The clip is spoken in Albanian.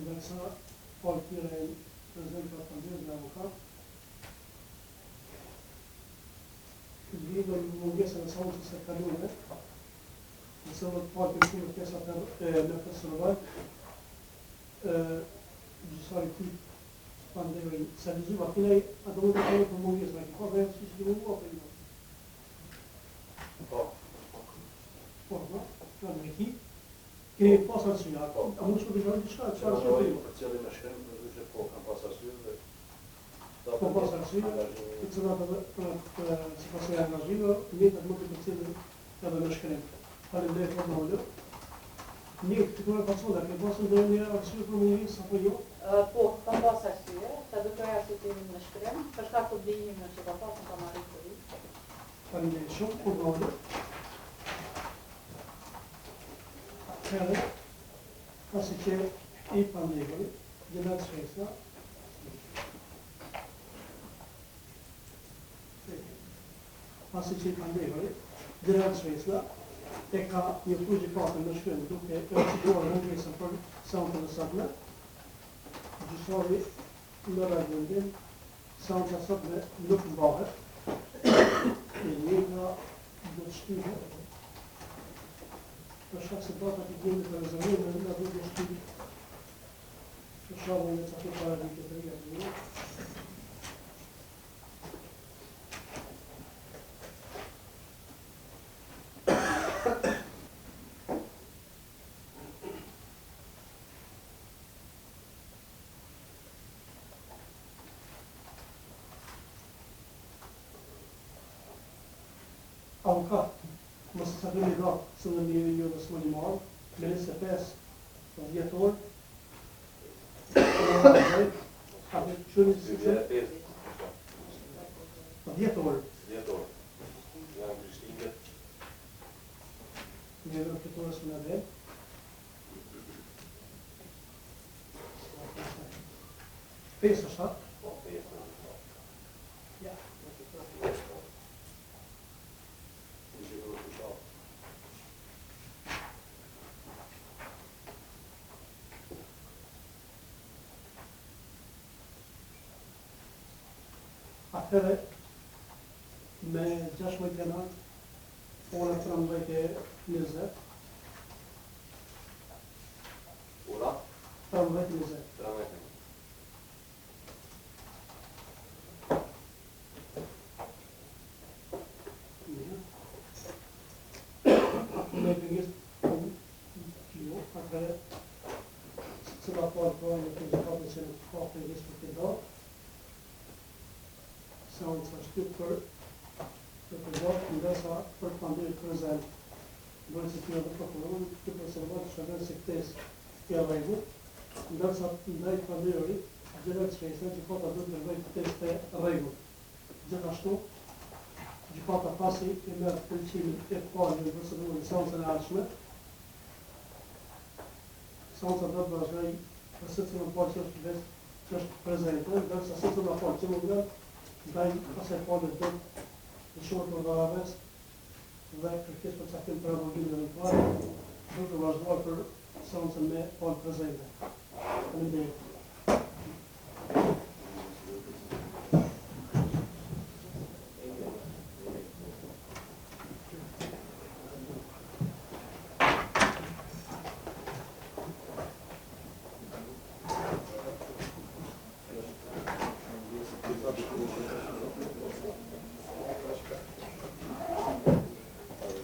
ndërsa palë tyre e prezent për pandyrë dhe avokat. Lidhur me mungesën e sancës së kaluara, nëse do të palë kërkimet pjesat në personal, gjysari ty pandemi se viziva kinai a dovuto fare con mungesë, ma që dhe si që nuk po për Po, no? Në me ki, keni pas arsye, a mund të shkojë diçka, çfarë arsye? Për cilën më shkrim, më duhet po kam pas arsye dhe po pas arsye, të cilat sipas e angazhimeve, mjetet më të cilën edhe më shkrim. Faleminderit për ndonjë. Një këtyre personave që pasën ndonjë arsye për mungesë apo jo? Po, kam pas arsye, sa do të arsyetim në shkrim, për shkak të obligimit që ka pasur kam arritur të vi. Faleminderit shumë për ndonjë. Atëherë, pasi që i pandegoj, gjenet shkresna, e ka një gjykatën në shkrim duke e siguruar mungesën për seancën e sotme, gjysori në vendim seanca e sotme nuk mbahet, e njëjta do të shtyhet për shkak se data të gjendit të rezervimit në do të shtyhet për shkakun e çfarë para vitit të vjetër. Avokat, mos të sakemi da së në një një dhe së më një marë, me nëse 5 orë, atë që një si që? 10 orë. Nga Krishtinget. Një dhe këtë orës më në dhe. Pesë është atë? Po, 5 orë. Ja. Atëherë, me 16 janat, ora 13:20. Ora? 13:20. Me bëngës kilo, atëherë, cëla parë projnë të gjykatën që në ka bëngës për të da, seanca shtyp për të gjatë, ndërsa për pandemit prezent, bëjë si tjera dhe prokurorën, të preservat të shërën se këtes i rregull, ndërsa ndaj pandemit, gjenet shkresën, gjykata do të bëjë këtes të rregull. Gjithashtu, gjykata pasi e merë pëlqimin e parë në procedurën e seancën e ardhshme, seanca do të vazhdoj për secilën parë që është prezente, ndërsa secila parë që më vjen, ndaj asaj parë do të shohë për dharaves dhe kërkesë për caktim për aborgimin eventual, do të vazhdoj për seancën me parë prezente. Faleminderit.